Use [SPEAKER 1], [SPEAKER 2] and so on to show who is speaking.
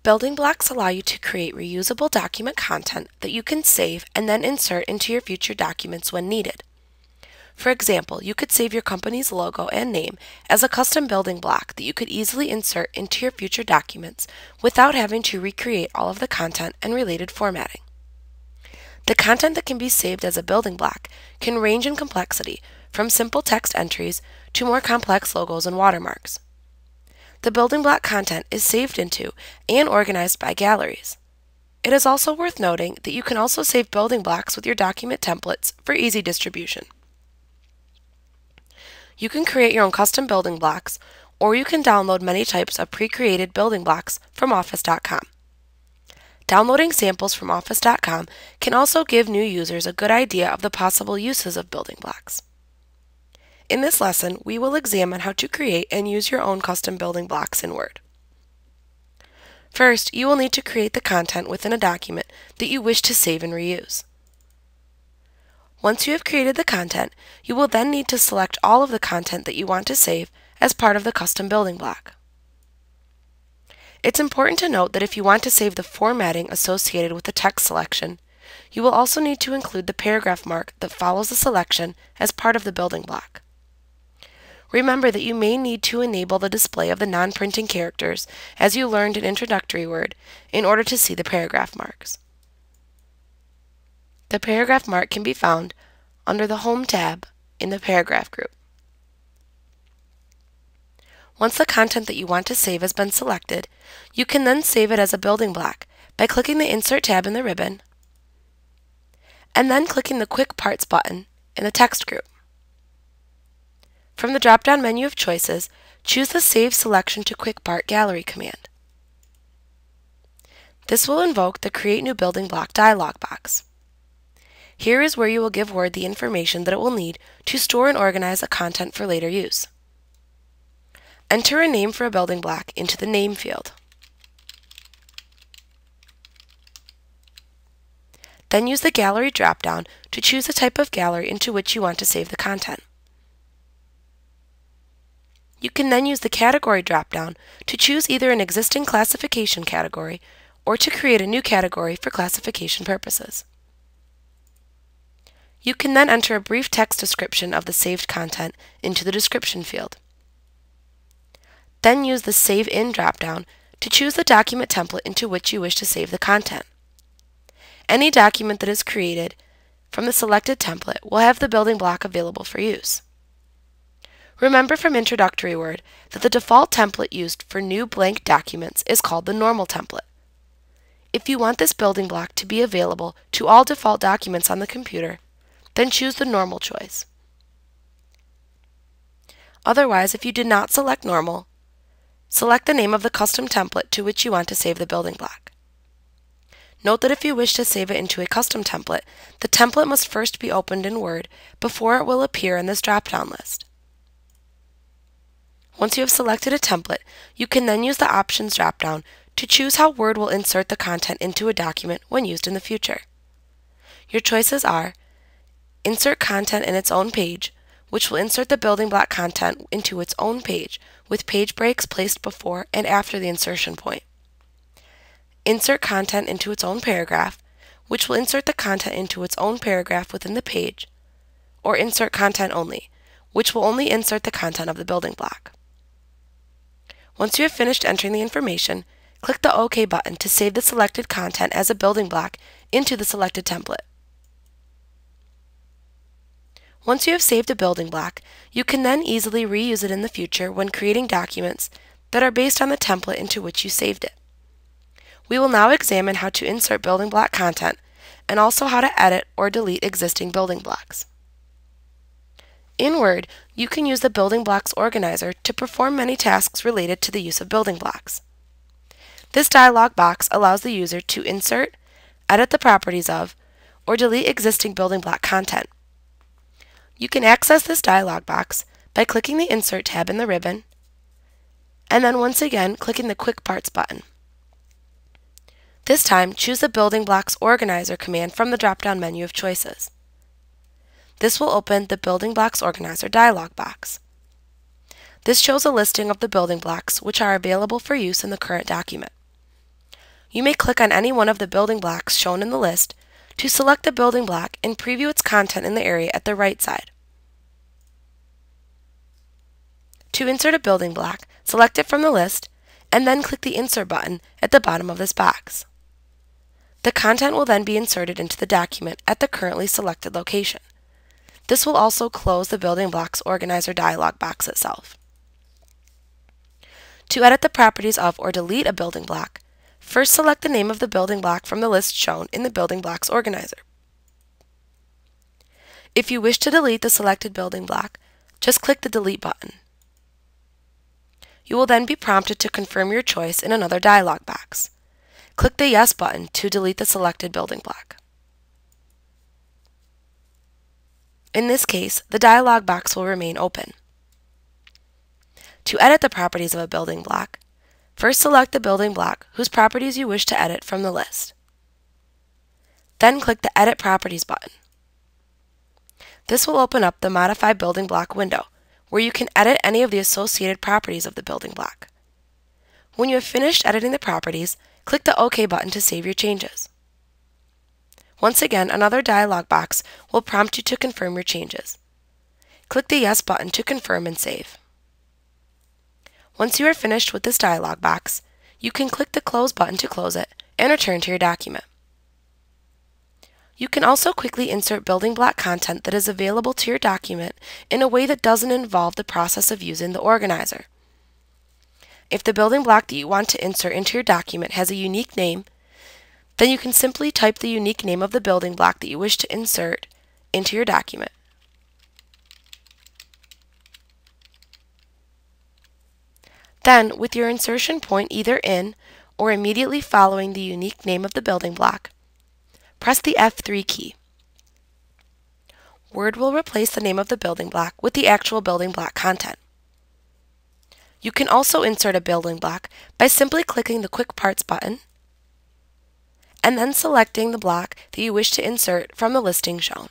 [SPEAKER 1] Building blocks allow you to create reusable document content that you can save and then insert into your future documents when needed. For example, you could save your company's logo and name as a custom building block that you could easily insert into your future documents without having to recreate all of the content and related formatting. The content that can be saved as a building block can range in complexity from simple text entries to more complex logos and watermarks. The building block content is saved into and organized by galleries. It is also worth noting that you can also save building blocks with your document templates for easy distribution. You can create your own custom building blocks, or you can download many types of pre-created building blocks from Office.com. Downloading samples from Office.com can also give new users a good idea of the possible uses of building blocks. In this lesson, we will examine how to create and use your own custom building blocks in Word. First, you will need to create the content within a document that you wish to save and reuse. Once you have created the content, you will then need to select all of the content that you want to save as part of the custom building block. It's important to note that if you want to save the formatting associated with the text selection, you will also need to include the paragraph mark that follows the selection as part of the building block. Remember that you may need to enable the display of the non-printing characters, as you learned in Introductory Word, in order to see the paragraph marks. The paragraph mark can be found under the Home tab in the Paragraph group. Once the content that you want to save has been selected, you can then save it as a building block by clicking the Insert tab in the ribbon and then clicking the Quick Parts button in the Text group. From the drop-down menu of choices, choose the Save Selection to Quick Part Gallery command. This will invoke the Create New Building Block dialog box. Here is where you will give Word the information that it will need to store and organize the content for later use. Enter a name for a building block into the Name field. Then use the Gallery drop-down to choose the type of gallery into which you want to save the content. You can then use the Category drop-down to choose either an existing classification category or to create a new category for classification purposes. You can then enter a brief text description of the saved content into the Description field. Then use the Save In drop-down to choose the document template into which you wish to save the content. Any document that is created from the selected template will have the building block available for use. Remember from Introductory Word that the default template used for new blank documents is called the Normal template. If you want this building block to be available to all default documents on the computer, then choose the Normal choice. Otherwise, if you did not select Normal, select the name of the custom template to which you want to save the building block. Note that if you wish to save it into a custom template, the template must first be opened in Word before it will appear in this drop-down list. Once you have selected a template, you can then use the Options drop-down to choose how Word will insert the content into a document when used in the future. Your choices are Insert content in its own page, which will insert the building block content into its own page with page breaks placed before and after the insertion point. Insert content into its own paragraph, which will insert the content into its own paragraph within the page, or Insert Content Only, which will only insert the content of the building block. Once you have finished entering the information, click the OK button to save the selected content as a building block into the selected template. Once you have saved a building block, you can then easily reuse it in the future when creating documents that are based on the template into which you saved it. We will now examine how to insert building block content and also how to edit or delete existing building blocks. In Word, you can use the Building Blocks Organizer to perform many tasks related to the use of building blocks. This dialog box allows the user to insert, edit the properties of, or delete existing building block content. You can access this dialog box by clicking the Insert tab in the ribbon, and then once again clicking the Quick Parts button. This time, choose the Building Blocks Organizer command from the drop-down menu of choices. This will open the Building Blocks Organizer dialog box. This shows a listing of the building blocks which are available for use in the current document. you may click on any one of the building blocks shown in the list to select the building block and preview its content in the area at the right side. To insert a building block, select it from the list and then click the Insert button at the bottom of this box. The content will then be inserted into the document at the currently selected location. This will also close the Building Blocks Organizer dialog box itself. To edit the properties of or delete a building block, first select the name of the building block from the list shown in the Building Blocks Organizer. If you wish to delete the selected building block, just click the Delete button. You will then be prompted to confirm your choice in another dialog box. Click the Yes button to delete the selected building block. In this case, the dialog box will remain open. To edit the properties of a building block, first select the building block whose properties you wish to edit from the list. Then click the Edit Properties button. This will open up the Modify Building Block window, where you can edit any of the associated properties of the building block. When you have finished editing the properties, click the OK button to save your changes. Once again, another dialog box will prompt you to confirm your changes. Click the Yes button to confirm and save. Once you are finished with this dialog box, you can click the Close button to close it and return to your document. You can also quickly insert building block content that is available to your document in a way that doesn't involve the process of using the organizer. If the building block that you want to insert into your document has a unique name, then you can simply type the unique name of the building block that you wish to insert into your document. Then, with your insertion point either in or immediately following the unique name of the building block, press the F3 key. Word will replace the name of the building block with the actual building block content. You can also insert a building block by simply clicking the Quick Parts button and then selecting the block that you wish to insert from the listing shown.